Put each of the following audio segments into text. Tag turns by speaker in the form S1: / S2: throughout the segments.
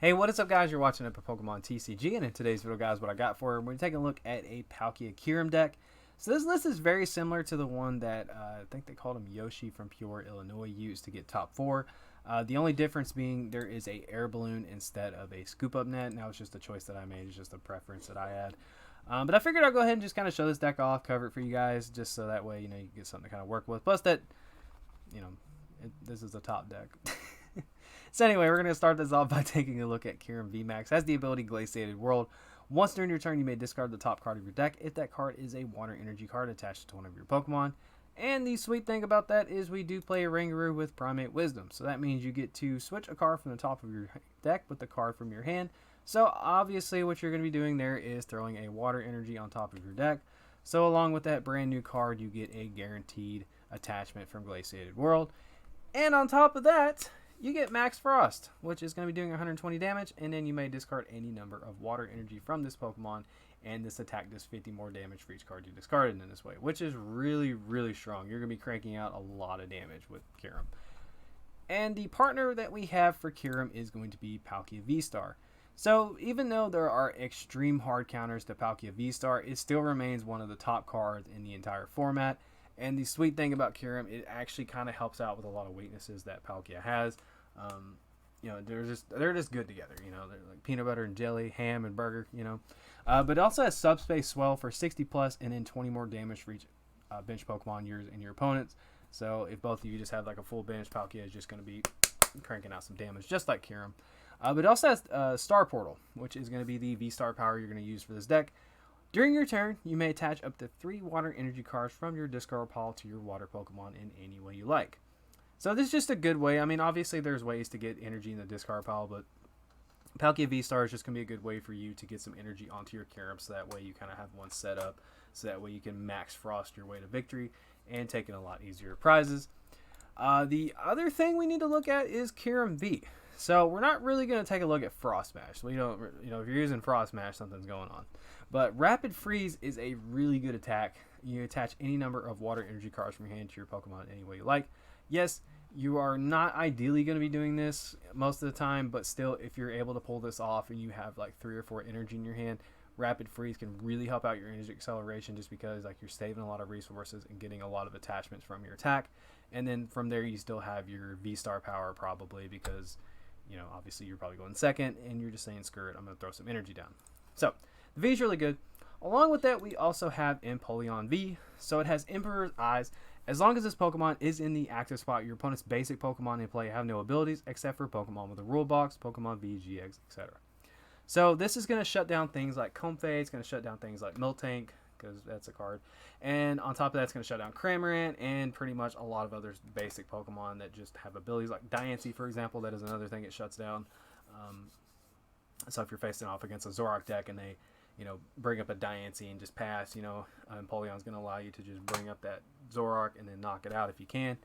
S1: Hey, what is up, guys? You're watching Epic Pokemon TCG, and in today's video, guys, what I got for you, we're taking a look at a Palkia Kyurem deck. So this list is very similar to the one that I think they called him Yoshi from Peoria, Illinois, used to get top 4. The only difference being there is a air balloon instead of a scoop up net. Now it's just a choice that I made. It's just a preference that I had. But I figured I'd go ahead and just kind of show this deck off, cover it for you guys, just so that way, you get something to kind of work with. Plus that, this is a top deck. So anyway, we're going to start this off by taking a look at Kyurem Vmax. Has the ability Glaciated World. Once during your turn, you may discard the top card of your deck if that card is a water energy card attached to one of your Pokemon. And the sweet thing about that is we do play a Rangaroo with Primate Wisdom. So that means you get to switch a card from the top of your deck with the card from your hand. So obviously what you're going to be doing there is throwing a water energy on top of your deck. So along with that brand new card, you get a guaranteed attachment from Glaciated World. And on top of that, you get Max Frost, which is going to be doing 120 damage, and then you may discard any number of water energy from this Pokemon, and this attack does 50 more damage for each card you discarded in this way, which is really, really strong. You're going to be cranking out a lot of damage with Kyurem. And the partner that we have for Kyurem is going to be Palkia Vstar. So even though there are extreme hard counters to Palkia Vstar, it still remains one of the top cards in the entire format. And the sweet thing about Kyurem, it actually kind of helps out with a lot of weaknesses that Palkia has. They're just good together. They're like peanut butter and jelly, ham and burger. But it also has Subspace Swell for 60 plus, and then 20 more damage for each bench Pokemon yours and your opponents. So if both of you just have like a full bench, Palkia is just going to be cranking out some damage, just like Kyurem. But it also has Star Portal, which is going to be the V-Star power you're going to use for this deck. During your turn, you may attach up to 3 water energy cards from your discard pile to your water Pokemon in any way you like. So this is just a good way. I mean, obviously there's ways to get energy in the discard pile, but Palkia V-Star is just going to be a good way for you to get some energy onto your Kyurem, so that way you kind of have one set up, so that way you can max Frost your way to victory and take in a lot easier prizes. The other thing we need to look at is Kyurem V. So we're not really going to take a look at Frost Smash. We don't, if you're using Frost Smash, something's going on. But Rapid Freeze is a really good attack. You attach any number of water energy cards from your hand to your Pokemon any way you like. Yes, you are not ideally going to be doing this most of the time, but still, if you're able to pull this off and you have like 3 or 4 energy in your hand, Rapid Freeze can really help out your energy acceleration, just because like you're saving a lot of resources and getting a lot of attachments from your attack. And then from there, you still have your V-Star power probably, because obviously you're probably going second and you're just saying, screw it, I'm going to throw some energy down. So the V is really good. Along with that, we also have Empoleon V. So it has Emperor's Eyes. As long as this Pokemon is in the active spot, your opponent's basic Pokemon in play have no abilities except for Pokemon with a rule box, Pokemon V, GX, etc. So this is going to shut down things like Comfey. It's going to shut down things like Miltank, because that's a card. And on top of that, it's going to shut down Cramorant and pretty much a lot of other basic Pokemon that just have abilities, like Diancie, for example. That is another thing it shuts down. So if you're facing off against a Zoroark deck and they bring up a Diancie and just pass, Empoleon's going to allow you to just bring up that Zoroark and then knock it out if you can.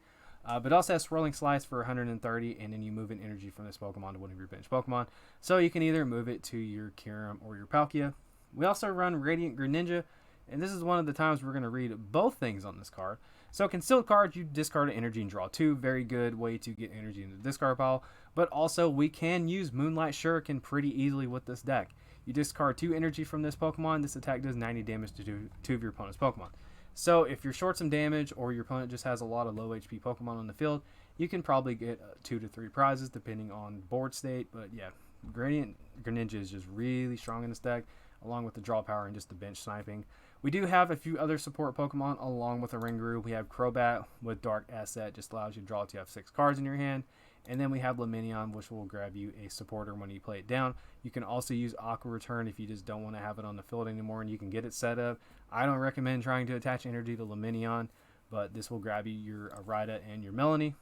S1: But also has Swirling Slice for 130, and then you move an energy from this Pokemon to one of your bench Pokemon. So you can either move it to your Kyurem or your Palkia. We also run Radiant Greninja, and this is one of the times we're going to read both things on this card. So concealed cards, you discard an energy and draw 2. Very good way to get energy in the discard pile. But also we can use Moonlight Shuriken pretty easily with this deck. You discard 2 energy from this Pokemon. This attack does 90 damage to 2 of your opponent's Pokemon. So if you're short some damage, or your opponent just has a lot of low HP Pokemon on the field, you can probably get 2 to 3 prizes depending on board state. But yeah, Radiant Greninja is just really strong in this deck, along with the draw power and just the bench sniping. We do have a few other support Pokemon along with a Ringaroo. We have Crobat with Dark Asset, just allows you to draw till you have 6 cards in your hand. And then we have Lumineon, which will grab you a supporter when you play it down. You can also use Aqua Return if you just don't want to have it on the field anymore, and you can get it set up. I don't recommend trying to attach energy to Lumineon, but this will grab you your Rida and your Melanie,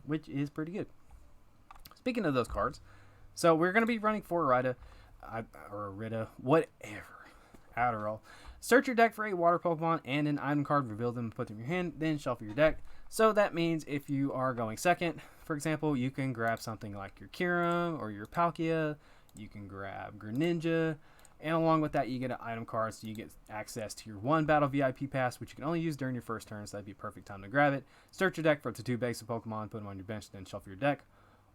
S1: which is pretty good. Speaking of those cards, so we're going to be running 4 Rida, or Rida, whatever, Adderall. Search your deck for a water Pokemon and an item card, reveal them, put them in your hand, then shuffle your deck. So that means if you are going second, for example, you can grab something like your Kyurem or your Palkia. You can grab Greninja. And along with that, you get an item card, so you get access to your 1 Battle VIP Pass, which you can only use during your first turn, so that'd be a perfect time to grab it. Search your deck for up to 2 basic Pokemon, put them on your bench, then shuffle your deck.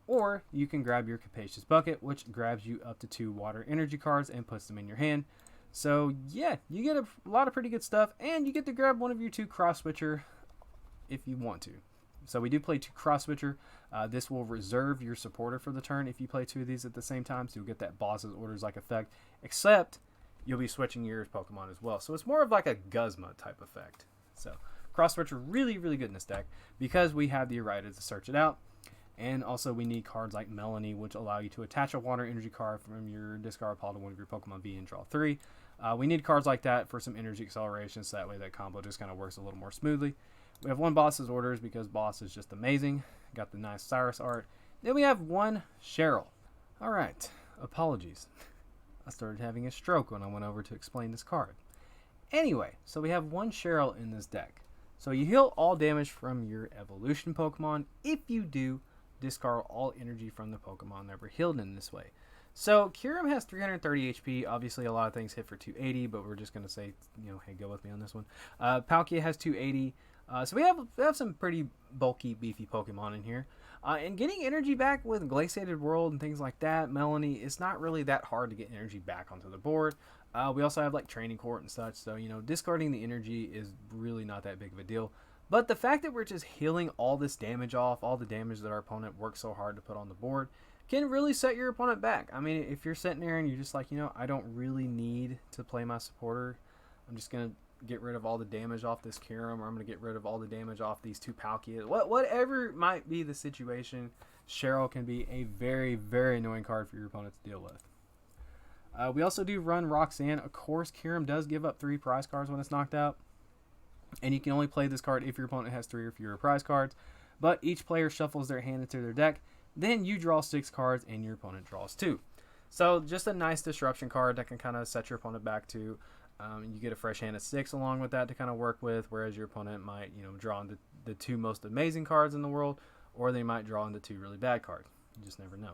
S1: Or you can grab your Capacious Bucket, which grabs you up to 2 water energy cards and puts them in your hand. So yeah, you get a lot of pretty good stuff, and you get to grab one of your 2 Cross Switcher if you want to. So we do play 2 Cross Switcher. This will reserve your supporter for the turn if you play 2 of these at the same time, so you'll get that boss's orders like effect, except you'll be switching your Pokemon as well. So it's more of like a Guzma type effect. So Cross Switcher really, really good in this deck because we have the errata to search it out. And also we need cards like Melanie, which allow you to attach a water energy card from your discard pile to one of your Pokemon V and draw 3. We need cards like that for some energy acceleration, so that way that combo just kind of works a little more smoothly. We have 1 Boss's Orders because Boss is just amazing. Got the nice Cyrus art. Then we have 1 Cheryl. Alright, apologies. I started having a stroke when I went over to explain this card. Anyway, so we have 1 Cheryl in this deck. So you heal all damage from your evolution Pokemon. If you do, discard all energy from the Pokemon that were healed in this way. So Kyurem has 330 HP. Obviously, a lot of things hit for 280, but we're just going to say, hey, go with me on this one. Palkia has 280. So we have some pretty bulky, beefy Pokemon in here. And getting energy back with Glaciated World and things like that, Melanie, it's not really that hard to get energy back onto the board. We also have like Training Court and such, so discarding the energy is really not that big of a deal. But the fact that we're just healing all this damage off, all the damage that our opponent worked so hard to put on the board, can really set your opponent back. I mean, if you're sitting there and you're just like, I don't really need to play my supporter, I'm just going to get rid of all the damage off this Kyurem, or I'm going to get rid of all the damage off these 2 Palkia. Whatever might be the situation, Cheryl can be a very, very annoying card for your opponent to deal with. We also do run Roxanne. Of course, Kyurem does give up 3 prize cards when it's knocked out. And you can only play this card if your opponent has 3 or fewer prize cards. But each player shuffles their hand into their deck. Then you draw 6 cards and your opponent draws 2. So just a nice disruption card that can kind of set your opponent back to. You get a fresh hand of 6 along with that to kind of work with. Whereas your opponent might draw in the 2 most amazing cards in the world. Or they might draw in the 2 really bad cards. You just never know.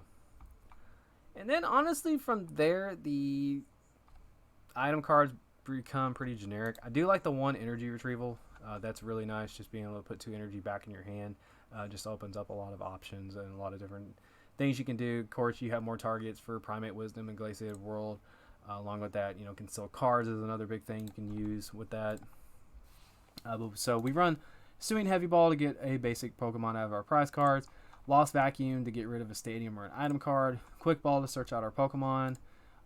S1: And then honestly from there, the item cards become pretty generic. I do like the 1 energy retrieval. That's really nice, just being able to put 2 energy back in your hand. Just opens up a lot of options and a lot of different things you can do. Of course, you have more targets for Primate Wisdom and Glaciated World. Along with that, Conceal Cards is another big thing you can use with that. So we run Suing Heavy Ball to get a basic Pokemon out of our prize cards. Lost Vacuum to get rid of a stadium or an item card. Quick Ball to search out our Pokemon.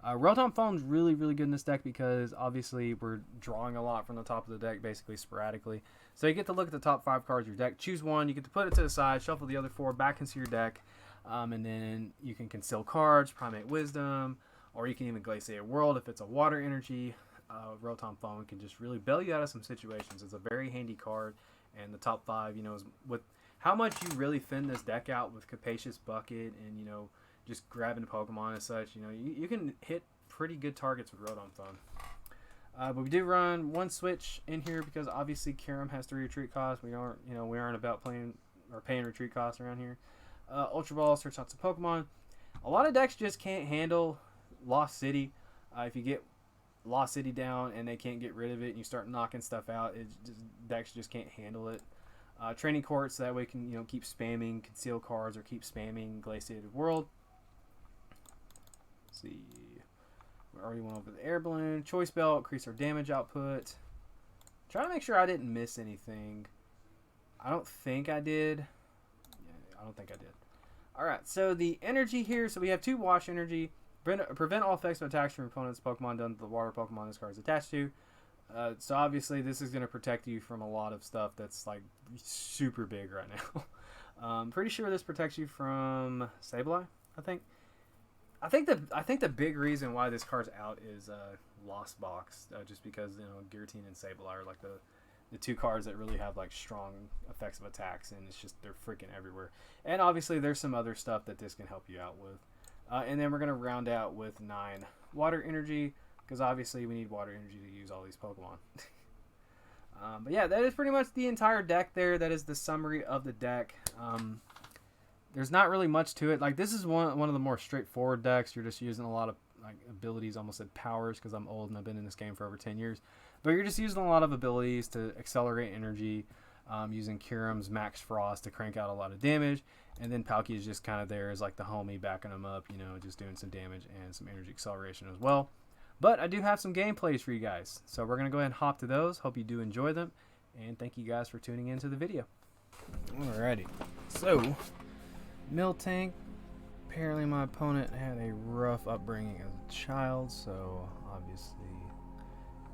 S1: Rotom Foam's really, really good in this deck because obviously we're drawing a lot from the top of the deck, basically sporadically. So you get to look at the top 5 cards of your deck, choose 1, you get to put it to the side, shuffle the other 4 back into your deck, and then you can conceal cards, Primate Wisdom, or you can even Glaciated World if it's a water energy. Rotom Foam can just really bail you out of some situations. It's a very handy card, and the top 5, is with how much you really thin this deck out with Capacious Bucket and, just grabbing Pokemon and such, you can hit pretty good targets with Rotom Foam. But we do run 1 switch in here because obviously Kyurem has 3 retreat costs. We aren't about playing or paying retreat costs around here. Ultra Ball, search out some Pokemon. A lot of decks just can't handle Lost City. If you get Lost City down and they can't get rid of it and you start knocking stuff out, decks just can't handle it. Training Courts, that way you can keep spamming Conceal Cards or keep spamming Glaciated World. Let's see, we already went over the Air Balloon. Choice Belt, increase our damage output. Try to make sure I didn't miss anything. I don't think I did. Yeah, I don't think I did. Alright, so the energy here, so we have 2 Wash Energy. Prevent all effects of attacks from opponent's Pokemon done to the water Pokemon this card is attached to. So obviously this is going to protect you from a lot of stuff that's like super big right now. Pretty sure this protects you from Sableye, I think. I think the big reason why this card's out is Lost Box, just because Guillotine and Sableye are like the 2 cards that really have like strong effects of attacks, and it's just they're freaking everywhere. And obviously there's some other stuff that this can help you out with. And then we're gonna round out with 9 Water Energy because obviously we need Water Energy to use all these Pokemon. But yeah, that is pretty much the entire deck there. That is the summary of the deck. There's not really much to it. Like, this is one of the more straightforward decks. You're just using a lot of like abilities, almost said powers, because I'm old and I've been in this game for over 10 years. But you're just using a lot of abilities to accelerate energy, using Kyurem Vmax Frost to crank out a lot of damage. And then Palkia is just kind of there as like the homie backing him up, you know, just doing some damage and some energy acceleration as well. But I do have some gameplays for you guys. So we're going to go ahead and hop to those. Hope you do enjoy them. And thank you guys for tuning into the video. Alrighty. So, Miltank. Apparently my opponent had a rough upbringing as a child. So, obviously,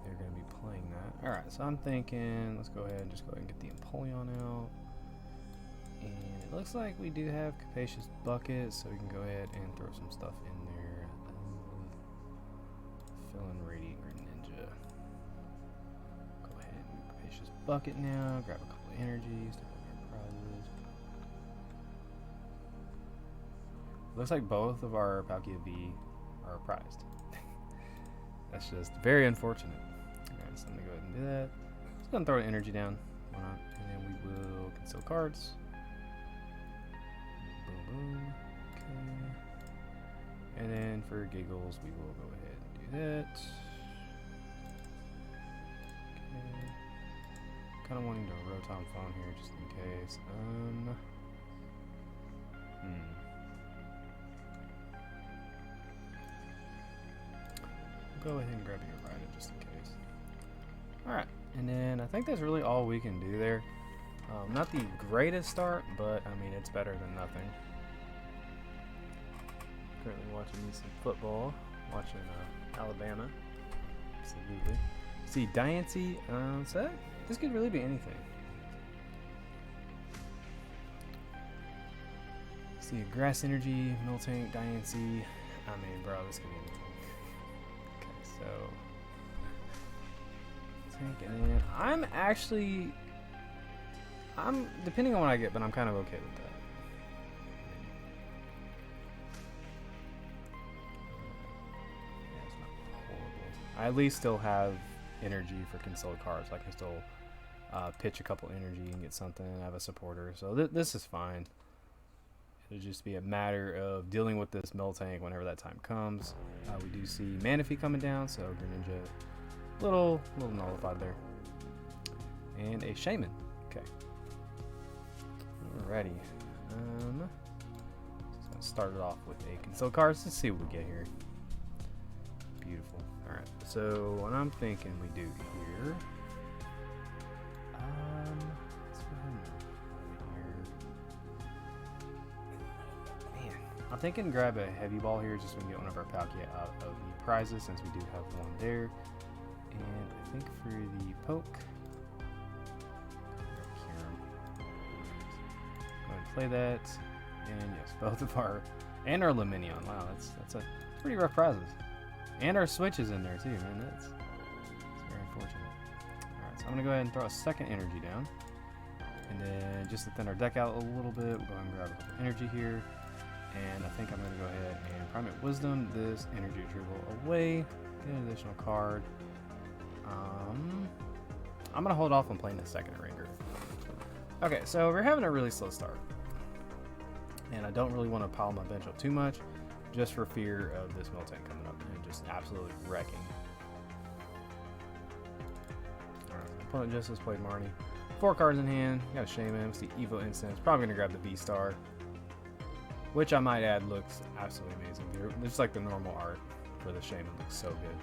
S1: they're going to be playing that. Alright, so I'm thinking, let's go ahead and just go ahead and get the Empoleon out. And it looks like we do have Capacious Bucket, so we can go ahead and throw some stuff in there. Fill in Radiant Greninja. Go ahead and do Capacious Bucket now. Grab a couple of energies. Prizes. Looks like both of our Palkia V are prized. That's just very unfortunate. Alright, so I'm going to go ahead and do that. Just going to throw an energy down. Why not? And then we will conceal cards. Boom. Okay. And then for giggles, we will go ahead and do that. Okay. Kind of wanting to Rotom Fawn here just in case. Go ahead and grab your rider just in case. Alright, and then I think that's really all we can do there. Not the greatest start, but I mean, it's better than nothing. Currently watching me some football, watching Alabama. Absolutely. See, Diancie, so this could really be anything. See, Grass Energy, Miltank, Diancie. I mean, bro, this could be anything. So, and I'm depending on what I get, but I'm kind of okay with that. Yeah, it's not horrible. I at least still have energy for concealed cards. I can still pitch a couple energy and get something. I have a supporter, so this is fine. It'll just be a matter of dealing with this Miltank whenever that time comes. We do see Manaphy coming down, so Greninja, little nullified there. And a Shaman. Okay. Alrighty. Just gonna start it off with a concealed cards. Let's see what we get here. Beautiful. Alright, so what I'm thinking we do here. Let's go ahead and here. I'm thinking grab a heavy ball here just so we can get one of our Palkia out of the prizes since we do have one there. And I think for the poke, Kyurem. Go ahead and play that. And yes, both of our and our Luminion. Wow, that's pretty rough prizes. And our Switch is in there too, man. That's very unfortunate. Alright, so I'm gonna go ahead and throw a second energy down. And then just to thin our deck out a little bit, we'll go ahead and grab a couple energy here. And I think I'm going to go ahead and Primate Wisdom this energy retrieval away. Get an additional card. I'm going to hold off on playing the second Ranger. Okay, so we're having a really slow start. And I don't really want to pile my bench up too much, just for fear of this Miltank coming up and just absolutely wrecking. Alright, opponent just has played Marnie. 4 cards in hand, got a Shaman, it's the Evo Instance, probably going to grab the Vstar. Which I might add looks absolutely amazing. Just like the normal art for the Shaman looks so good.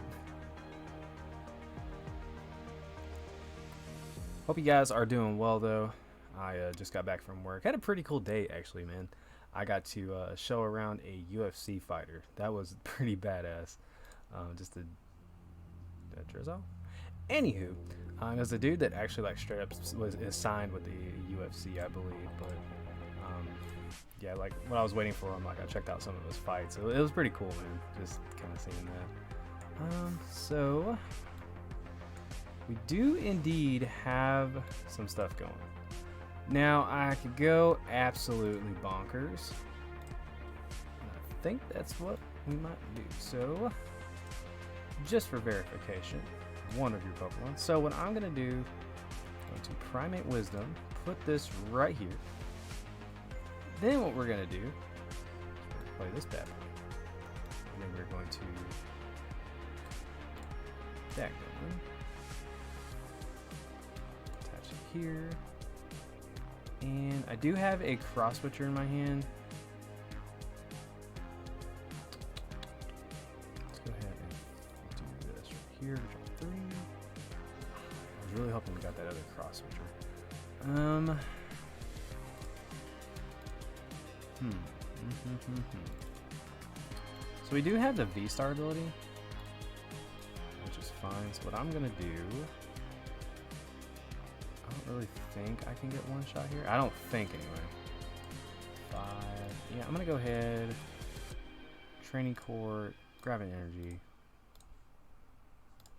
S1: Hope you guys are doing well though. I just got back from work. Had a pretty cool day actually, man. I got to show around a UFC fighter. That was pretty badass. Just a Drizzle. Anywho, there's a dude that actually like straight up is signed with the UFC, I believe. But yeah, like when I was waiting for him, like I checked out some of his fights. So it was pretty cool, man. Just kind of seeing that. So we do indeed have some stuff going. Now I could go absolutely bonkers. I think that's what we might do. So just for verification, one of your Pokemon. So what I'm gonna do, I'm going to Primate Wisdom, put this right here. Then what we're going to do is play this bad boy. And then we're going to that going. Attach it here. And I do have a cross switcher in my hand. Let's go ahead and do this right here. Draw 3. I was really hoping we got that other cross switcher. So we do have the Vstar ability, which is fine. So what I'm gonna do, I don't really think I can get one shot here. I don't think anyway. 5. Yeah, I'm gonna go ahead. Training court, grab an energy,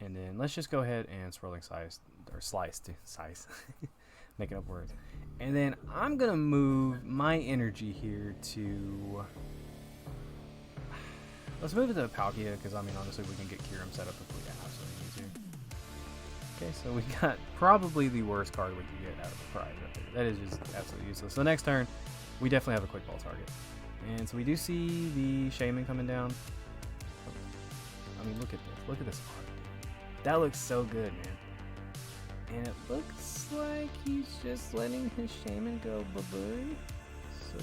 S1: and then let's just go ahead and swirling slice or slice to size, making up words. And then I'm gonna move my energy here to. Let's move it to Palkia, because I mean honestly we can get Kyurem set up if we absolutely need to. Okay, so we got probably the worst card we can get out of the prize right there. That is just absolutely useless. So next turn, we definitely have a quick ball target. And so we do see the Shaman coming down. I mean, look at this. Look at this art. That looks so good, man. And it looks like he's just letting his Shaman go bye-bye. So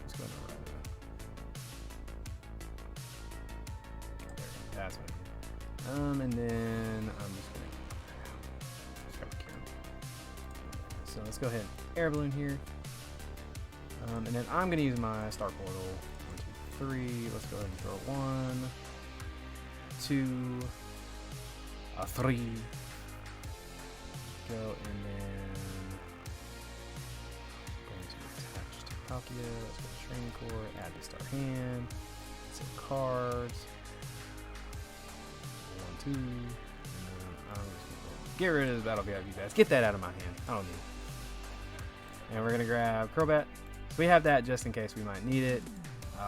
S1: let's go to right there. That's what I need. And then I'm just gonna so let's go ahead and air balloon here. And then I'm gonna use my star portal. 1, 2, 3. Let's go ahead and throw 1, 2, 3. Go, and then going to attach to Palkia. Let's go to training core, add to star hand, some cards. 1, 2, and then I'm just gonna get rid of this Battle VIP Bass. Get that out of my hand. I don't need it. And we're gonna grab Crobat. So we have that just in case we might need it.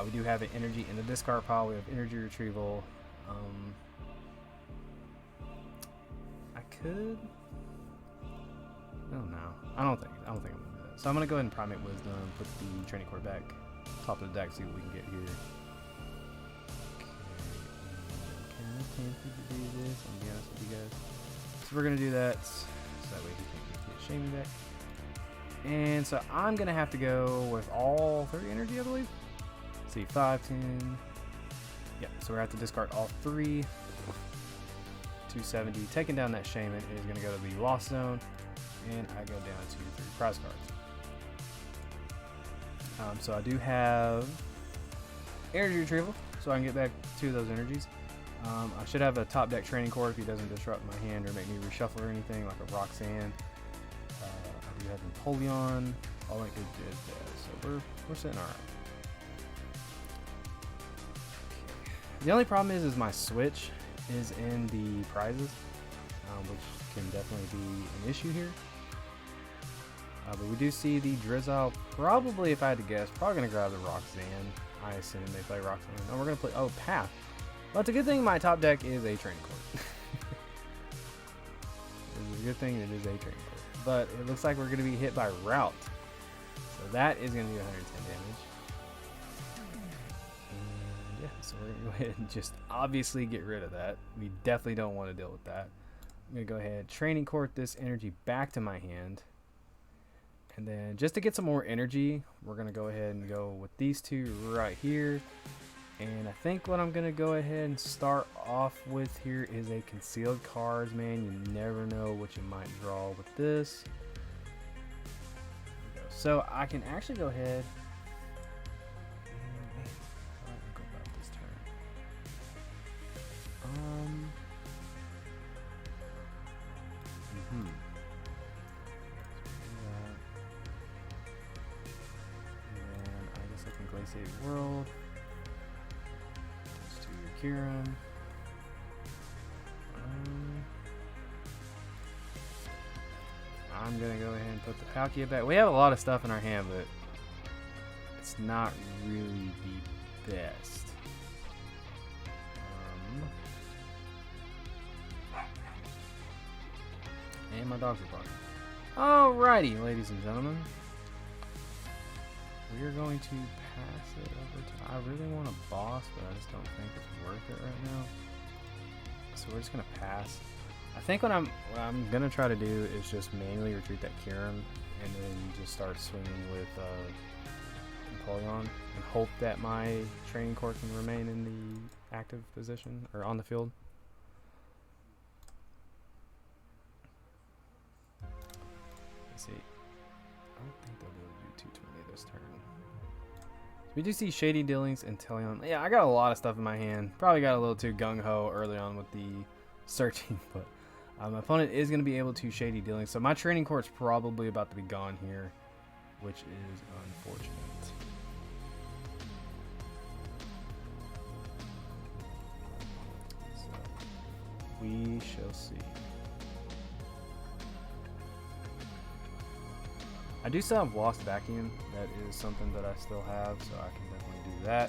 S1: We do have an energy in the discard pile. We have energy retrieval. I could. Oh no, I don't think I'm gonna do that. So I'm gonna go ahead and Primate Wisdom, put the training cord back, top of the deck, see what we can get here. Okay, can I tempted to do this? I'm gonna be honest with you guys. So we're gonna do that, so that way he can get Shaman back. And so I'm gonna have to go with all 30 energy, I believe. Let's see, 5, 10. Yeah, so we're gonna have to discard all 3. 270. Taking down that Shaman is gonna go to the Lost Zone, and I go down to 3 prize cards. So I do have energy retrieval, so I can get back 2 of those energies. I should have a top deck training cord if he doesn't disrupt my hand or make me reshuffle or anything, like a Roxanne. I do have Napoleon. All that good jazz. So we're sitting all right. Okay. The only problem is my switch is in the prizes, which can definitely be an issue here. But we do see the Drizzile. Probably, if I had to guess, probably gonna grab the Roxanne. I assume they play Roxanne. Oh, we're gonna play Path. Well, it's a good thing my top deck is a training cord. It's a good thing it is a training cord. But it looks like we're going to be hit by Route. So that is going to do 110 damage. And yeah, so we're going to go ahead and just obviously get rid of that. We definitely don't want to deal with that. I'm going to go ahead, training court this energy back to my hand. And then just to get some more energy, we're going to go ahead and go with these 2 right here. And I think what I'm going to go ahead and start off with here is a concealed cards, man. You never know what you might draw with this. So I can actually go ahead and go about this turn. And then I guess I can Glaciate World. Kyurem. I'm gonna go ahead and put the Palkia back. We have a lot of stuff in our hand, but it's not really the best. And my dogs are barking. Alrighty, ladies and gentlemen. We are going to pass it over to... I really want a boss, but I just don't think it's worth it right now. So we're just going to pass. I think what I'm gonna try to do is just manually retreat that Kyurem and then just start swinging with Empoleon and hope that my training core can remain in the active position or on the field. Let's see. I don't think they'll be able to do 220 this turn. We do see Shady Dealings and Teleon. Yeah, I got a lot of stuff in my hand. Probably got a little too gung-ho early on with the searching, but my opponent is going to be able to Shady Dealings. So my training core is probably about to be gone here, which is unfortunate. So we shall see. I do still have Lost Vacuum. That is something that I still have, so I can definitely do that.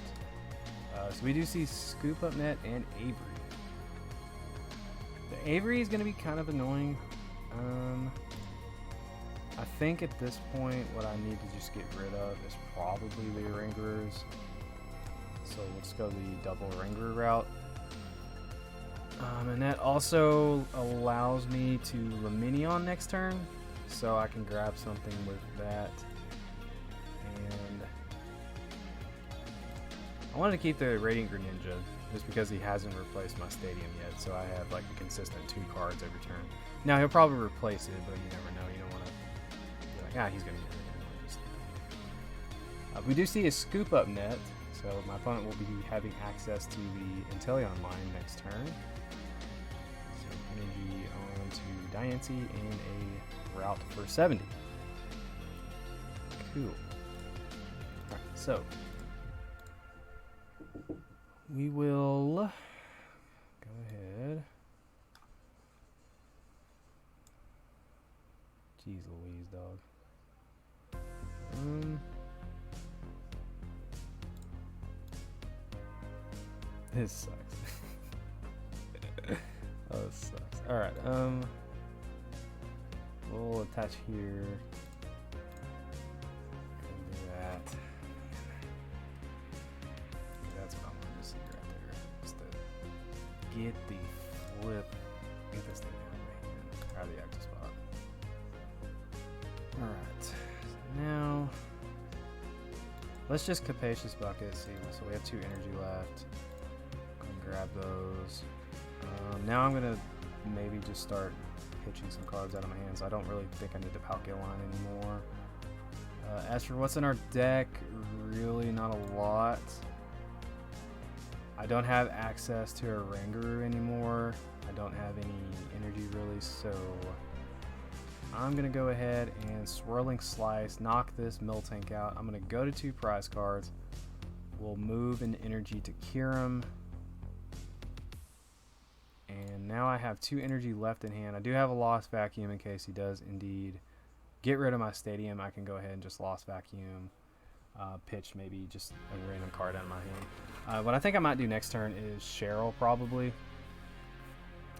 S1: So we do see Scoop Up Net and Avery. The Avery is going to be kind of annoying. I think at this point what I need to just get rid of is probably the Rangerers. So let's go the double Rangerer route. And that also allows me to Luminion next turn. So I can grab something with that. And I wanted to keep the Radiant Greninja just because he hasn't replaced my Stadium yet. So I have like a consistent 2 cards every turn. Now he'll probably replace it, but you never know. You don't want to be like, ah, he's going to get it. We do see a Scoop Up Net. So my opponent will be having access to the Inteleon line next turn. So energy on to Diancie and a route for 70. Cool. Alright, so we will go ahead. Jeez Louise, dog. This sucks. Oh, this sucks. Alright, we'll attach here. And do that. That's what I wanted to see right there. Just to get the flip. Get this thing out of my hand. Out of the active spot. Alright. So now let's just Capacious Bucket. See, so we have 2 energy left. Go and grab those. Now I'm gonna maybe just start pitching some cards out of my hands. I don't really think I need the Palkia line anymore. As for what's in our deck, really not a lot. I don't have access to a Rangaroo anymore. I don't have any energy really, so I'm gonna go ahead and Swirling Slice, knock this Miltank out. I'm gonna go to 2 prize cards. We'll move an energy to Kyurem. And now I have 2 energy left in hand. I do have a Lost Vacuum in case he does indeed get rid of my Stadium. I can go ahead and just Lost Vacuum, pitch maybe just a random card out of my hand. What I think I might do next turn is Cheryl probably.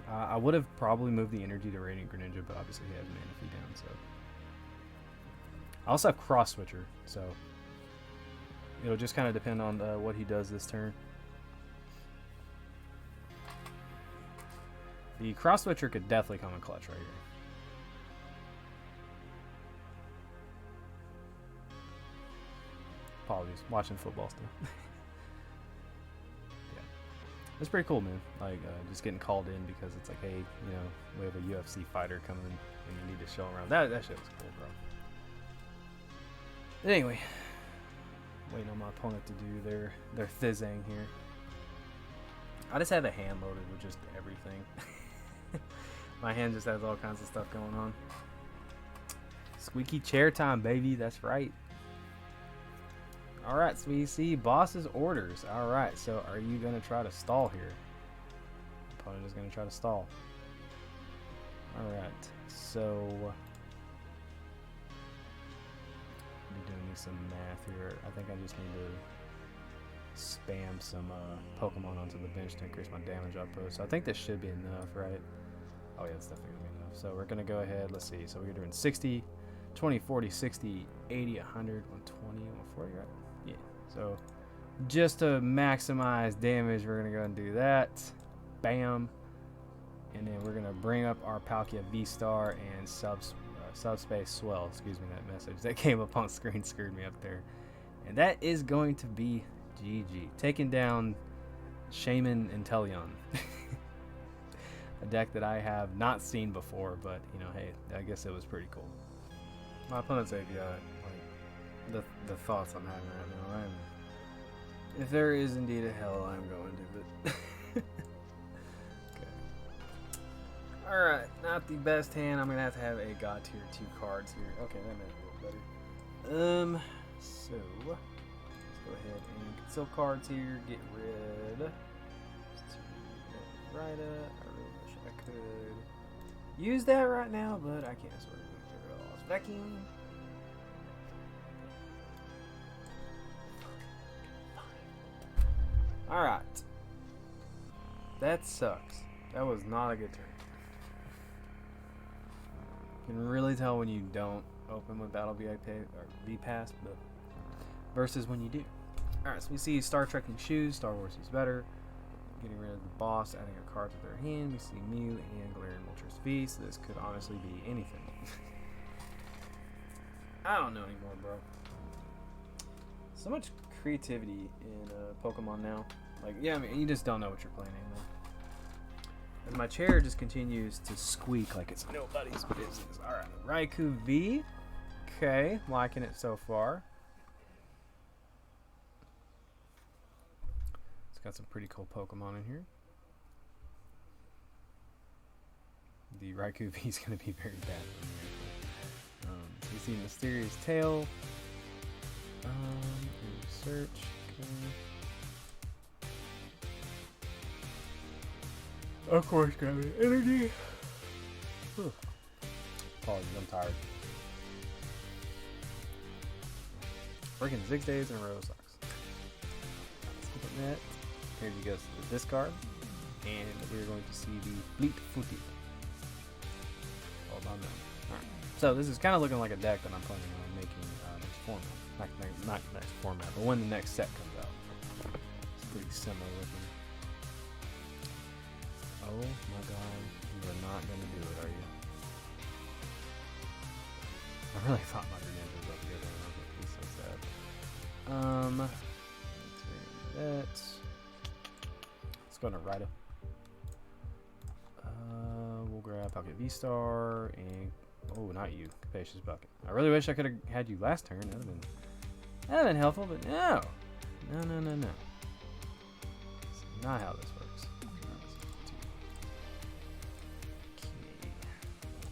S1: I would have probably moved the energy to Radiant Greninja, but obviously he has Mana Fee down, so. I also have Cross Switcher, so it'll just kind of depend on what he does this turn. The Cross Switcher could definitely come in clutch right here. Apologies, watching football still. Yeah, it's pretty cool, man. Like just getting called in because it's like, hey, you know, we have a UFC fighter coming and you need to show around. That shit was cool, bro. But anyway, waiting on my opponent to do their Thizang here. I just have a hand loaded with just everything. My hand just has all kinds of stuff going on. Squeaky chair time, baby. That's right. Alright, so we see boss's orders. Alright, so are you going to try to stall here? Opponent is going to try to stall. Alright, so I'm doing me some math here. I think I just need to spam some Pokemon onto the bench to increase my damage output. So I think this should be enough, right? Oh yeah, it's definitely going to be enough. So we're going to go ahead, let's see. So we're doing 60, 20, 40, 60, 80, 100, 120, 140, right? Yeah. So just to maximize damage, we're going to go and do that. Bam. And then we're gonna bring up our Palkia Vstar and Subspace Swell. Excuse me, that message that came up on screen screwed me up there. And that is going to be GG. Taking down Shaman Inteleon. A deck that I have not seen before, but you know, hey, I guess it was pretty cool. My opponent's API, like the thoughts I'm having right now. If there is indeed a hell, I'm going to it. Okay. Alright, not the best hand. I'm gonna have a God tier 2 cards here. Okay, that made it a little better. So let's go ahead and conceal cards here. Get rid. Right. I really wish I could use that right now, but I can't. Sort of get rid of vacuum. Alright. That sucks. That was not a good turn. You can really tell when you don't open with Battle VIP or V-Pass, but versus when you do. Alright, so we see Star Trek and Shoes, Star Wars is better. Getting rid of the boss, adding a card to their hand. We see Mew and Galarian Moltres V, so this could honestly be anything. I don't know anymore, bro. So much creativity in Pokemon now. Like, yeah, I mean, you just don't know what you're playing anymore. And my chair just continues to squeak like it's nobody's business. Alright, Raikou V. Okay, liking it so far. It's got some pretty cool Pokemon in here. The Raikou V is going to be very bad. You see Mysterious Tail. Search. Okay. Of course, Gravity Energy. Apologies, I'm tired. Working 6 days in a row sucks. Skip that. Here he goes to the discard. And we're going to see the Fleet Footy. Hold on now. Alright. So this is kind of looking like a deck that I'm planning on making next format. Not next format, but when the next set comes out. It's pretty similar looking. Oh my god, you are not going to do it, are you? I really thought my Greninja was up here, though. I was going to be so sad. Let's go to Rida. We'll grab Palkia Vstar and oh, not you, Capacious Bucket. I really wish I could have had you last turn. That'd have been helpful, but no. No. That's not how this works. Okay.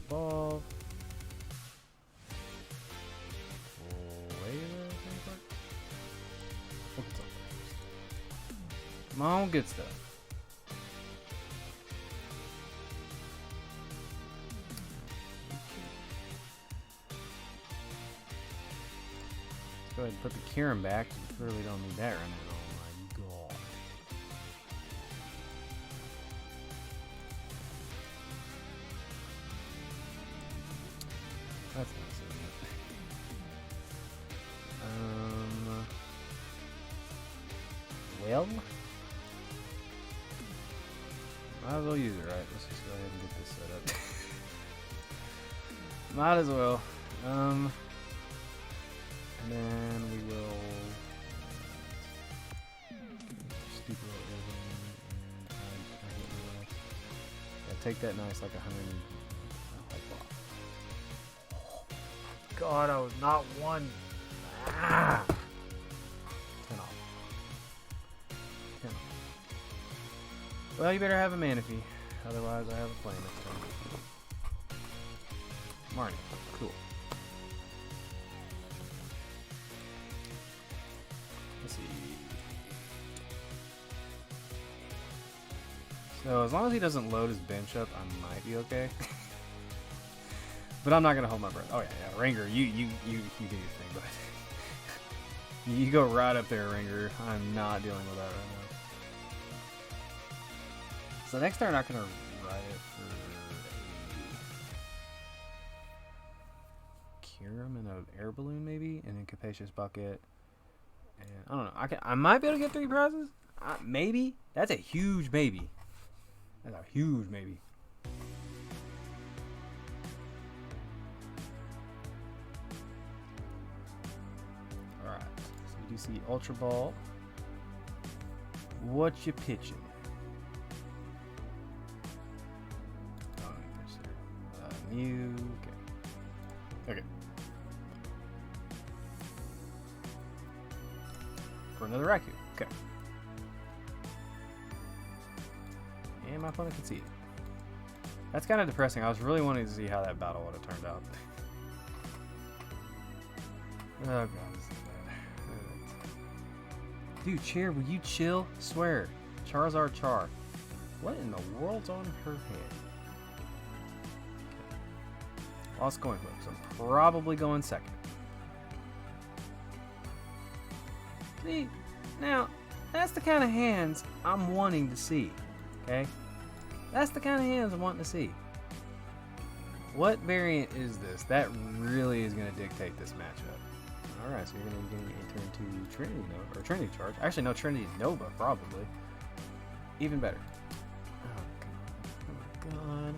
S1: Evolve. Come on, good stuff. Let's go ahead and put the Kyurem back. We really don't need that right now. Oh my god. That's nice, isn't it? Well, might as well use it, right? Let's just go ahead and get this set up. Might as well. And then we will stupid and take that nice like 100. God, I was not one. Ah! 10 off. 10 off. Well, you better have a Manaphy. Otherwise, I have a plan next time. Marnie. Cool. Let's see. So, as long as he doesn't load his bench up, I might be okay. But I'm not gonna hold my breath. Oh yeah, Ranger, you do your thing, but you go right up there, Ranger. I'm not dealing with that right now. So next turn, I'm not gonna ride it for Kyurem and an air balloon maybe, and then Capacious Bucket. And I don't know. I might be able to get 3 prizes. Maybe. That's a huge maybe. That's a huge maybe. CC Ultra Ball. What you pitching? Oh, Mew. Okay. Okay. For another Raikou. Okay. And my opponent can see it. That's kind of depressing. I was really wanting to see how that battle would have turned out. Oh god, this is bad. Dude, Chair, will you chill? Swear. Charizard Char. What in the world's on her head? Okay. Lost coin flip, so I'm probably going second. See, now, that's the kind of hands I'm wanting to see. Okay? That's the kind of hands I'm wanting to see. What variant is this? That really is going to dictate this matchup. Alright, so you're going to enter into Trinity Nova, or Trinity Charge. Actually, no, Trinity Nova, probably. Even better. Oh god.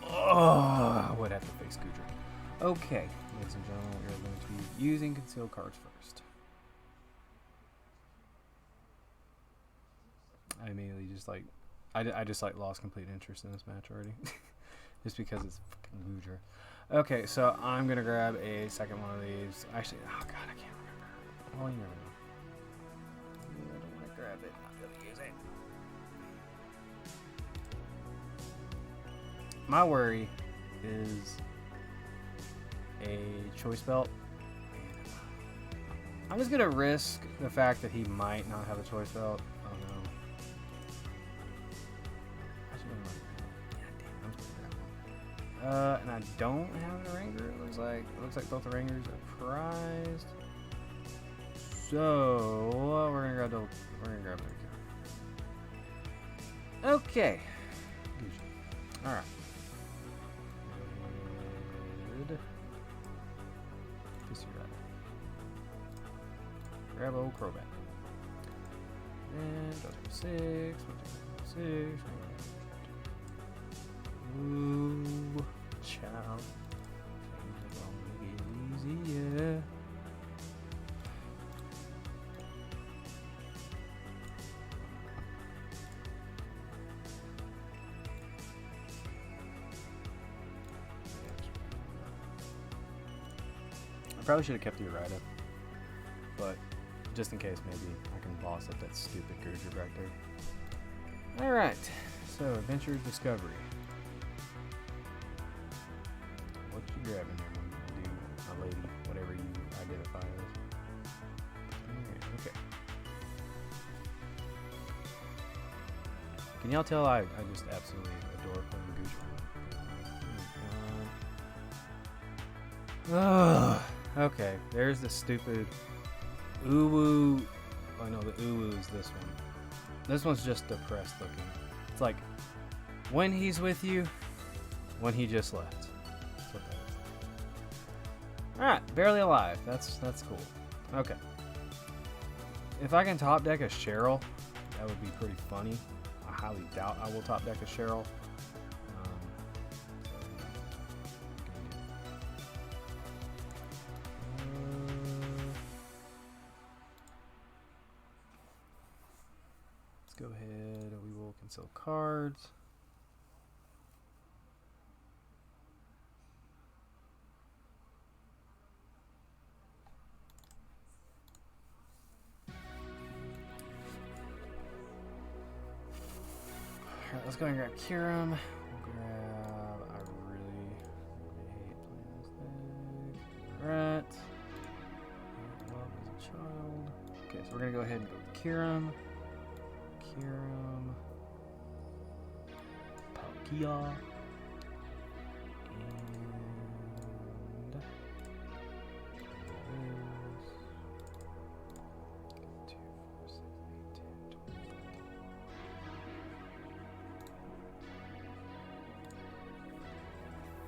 S1: Oh, I would have to face Goodra. Okay, ladies and gentlemen, we are going to be using concealed cards first. I immediately just like, I just like lost complete interest in this match already. Just because it's fucking Goodra. Okay, so I'm gonna grab a second one of these. Actually, oh god, I can't remember. Oh, you never know. I don't want to grab it. I'm gonna use it. My worry is a choice belt. I'm just gonna risk the fact that he might not have a choice belt. Oh no. And I don't have a Ranger, it looks like. It looks like both the Rangers are prized. So we're gonna grab it. Okay. Alright. Good. Disregard. Grab old Crobat. And go to 6. 6. Ooh, child. Things are gonna get easier. I probably should have kept you right up, but just in case, maybe I can boss up that stupid Goodra back there. Alright, so Adventure Discovery. What you grabbing there, dude? A lady, whatever you identify as. Alright, okay. Can y'all tell I just absolutely adore playing Goodra? Ugh. Okay, there's the stupid Uwu. Oh no, the Uwu is this one. This one's just depressed looking. It's like when he's with you, when he just left. That's what that is. Alright, barely alive. That's cool. Okay. If I can top deck a Cheryl, that would be pretty funny. I highly doubt I will top deck a Cheryl. Let's go ahead. We will cancel cards. Alright, let's go and grab Kyurem. We'll grab. I really hate playing this thing. Rat. Love as a child. Okay, so we're gonna go ahead and go with Kyurem. Palkia.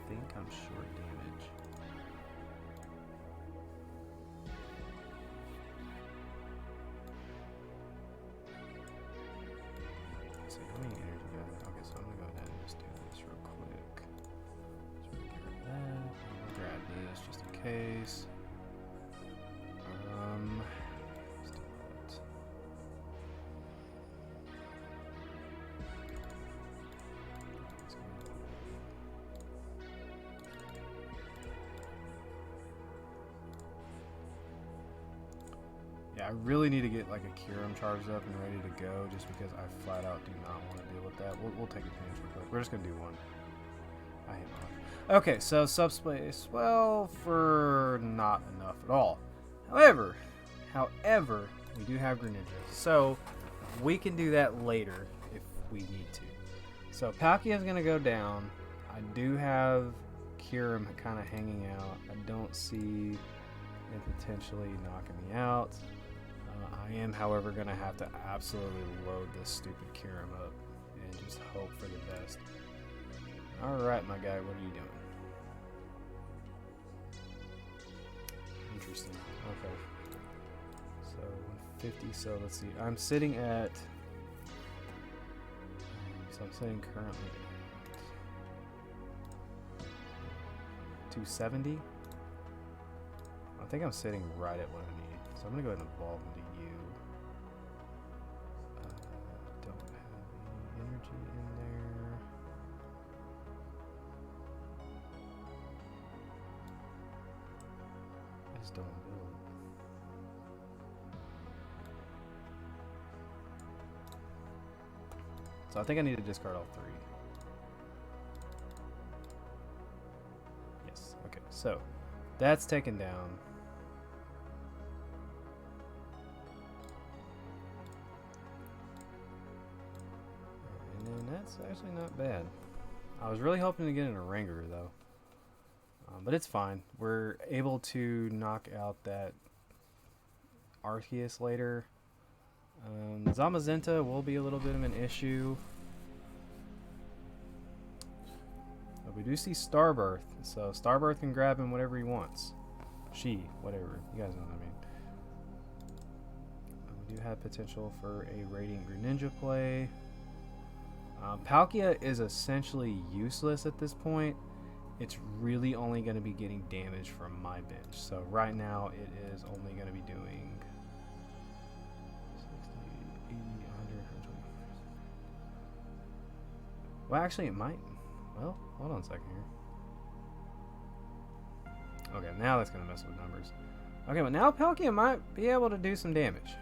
S1: I think I'm short damage. Let's see, how many energy do I have? Okay, so I'm gonna go ahead and just do this real quick. So we're gonna get rid of that. subspace. Let's do that. Yeah, I really need to get like a Kyurem charged up and ready to go, just because I flat out do not want to deal with that. We'll take advantage real quick. We're just gonna do one. I hate off. Okay, so subspace, well, for not enough at all. However, we do have Greninja, so we can do that later if we need to. So Palkia is gonna go down. I do have Kyurem kind of hanging out. I don't see it potentially knocking me out. I am, however, gonna have to absolutely load this stupid Kyurem up and just hope for the best. Alright, my guy, what are you doing? Interesting. Okay. So, 150, so let's see. I'm sitting at... so I'm sitting currently at 270. I think I'm sitting right at what I need. So I'm going to go ahead and evolve into you. Don't have any energy in there. I just don't build. So I think I need to discard all 3. Yes, okay, so that's taken down. And then that's actually not bad. I was really hoping to get in a Ranger though. But it's fine. We're able to knock out that Arceus later. Zamazenta will be a little bit of an issue. But we do see Starbirth, so Starbirth can grab him whatever he wants. Whatever. You guys know what I mean. We do have potential for a Radiant Greninja play. Palkia is essentially useless at this point. It's really only going to be getting damage from my bench. So right now it is only going to be doing 60, 80, 100, 120. Well, actually it might. Well, hold on a second here. Okay, now that's going to mess with numbers. Okay, but now Palkia might be able to do some damage.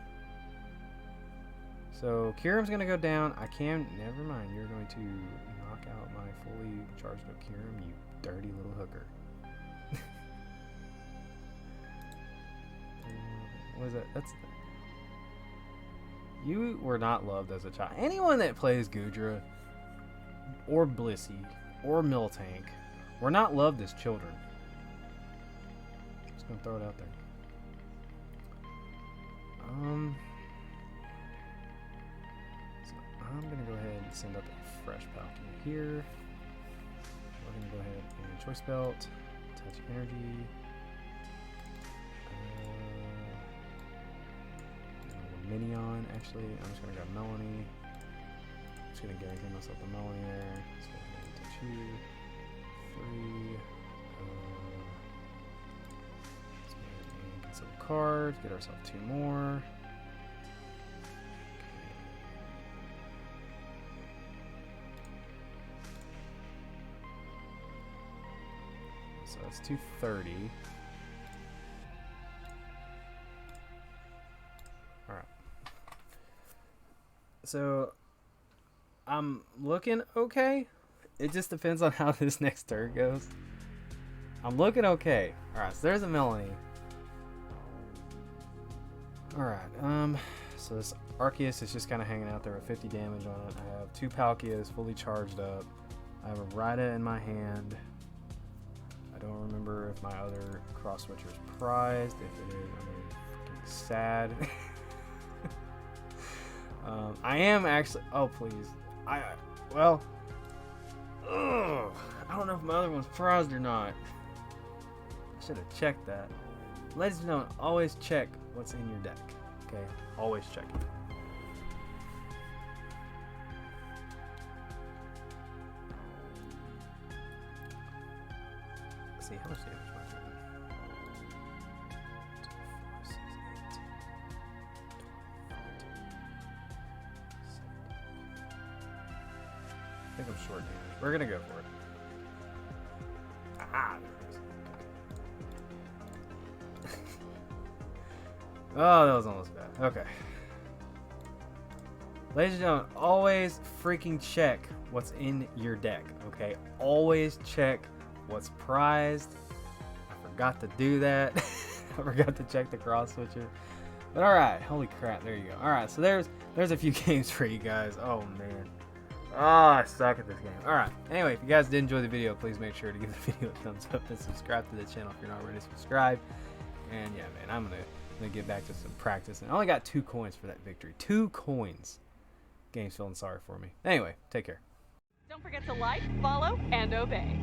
S1: So Kyurem's going to go down. Never mind. You're going to knock out my fully charged up Kyurem, you dirty little hooker. What is that? You were not loved as a child. Anyone that plays Goodra or Blissey or Miltank were not loved as children. Just gonna throw it out there. So I'm gonna go ahead and send up a fresh Palkia here. We're gonna go ahead and Choice Belt, Touch Energy. Minion, actually, I'm just gonna grab Melanie. Just gonna guarantee myself the Melanie there. Let's go ahead and touch you. 3. Let's go ahead and get some cards, get ourselves 2 more. So that's 230. So, I'm looking okay. It just depends on how this next turn goes. I'm looking okay. Alright, so there's a Melanie. Alright, so this Arceus is just kind of hanging out there with 50 damage on it. I have 2 Palkias fully charged up. I have a Rida in my hand. I don't remember if my other cross switcher is prized. If it is, I'm gonna be freaking sad. I am actually. Oh please. I don't know if my other one's prized or not. I should have checked that. Ladies and gentlemen, always check what's in your deck. Okay, always check it. Let's see how much damage am I doing. think I'm short damage. We're gonna go for it. Ah, there it is. Oh, that was almost bad. Okay. Ladies and gentlemen, always freaking check what's in your deck, okay? Always check what's prized. I forgot to do that. I forgot to check the cross switcher. But alright, holy crap, there you go. Alright, so there's a few games for you guys. Oh man. Oh, I suck at this game. Alright, anyway, if you guys did enjoy the video, please make sure to give the video a thumbs up and subscribe to the channel if you're not already subscribed. And yeah, man, I'm gonna get back to some practice. And I only got 2 coins for that victory. 2 coins. Game's feeling sorry for me. Anyway, take care.
S2: Don't forget to like, follow, and obey.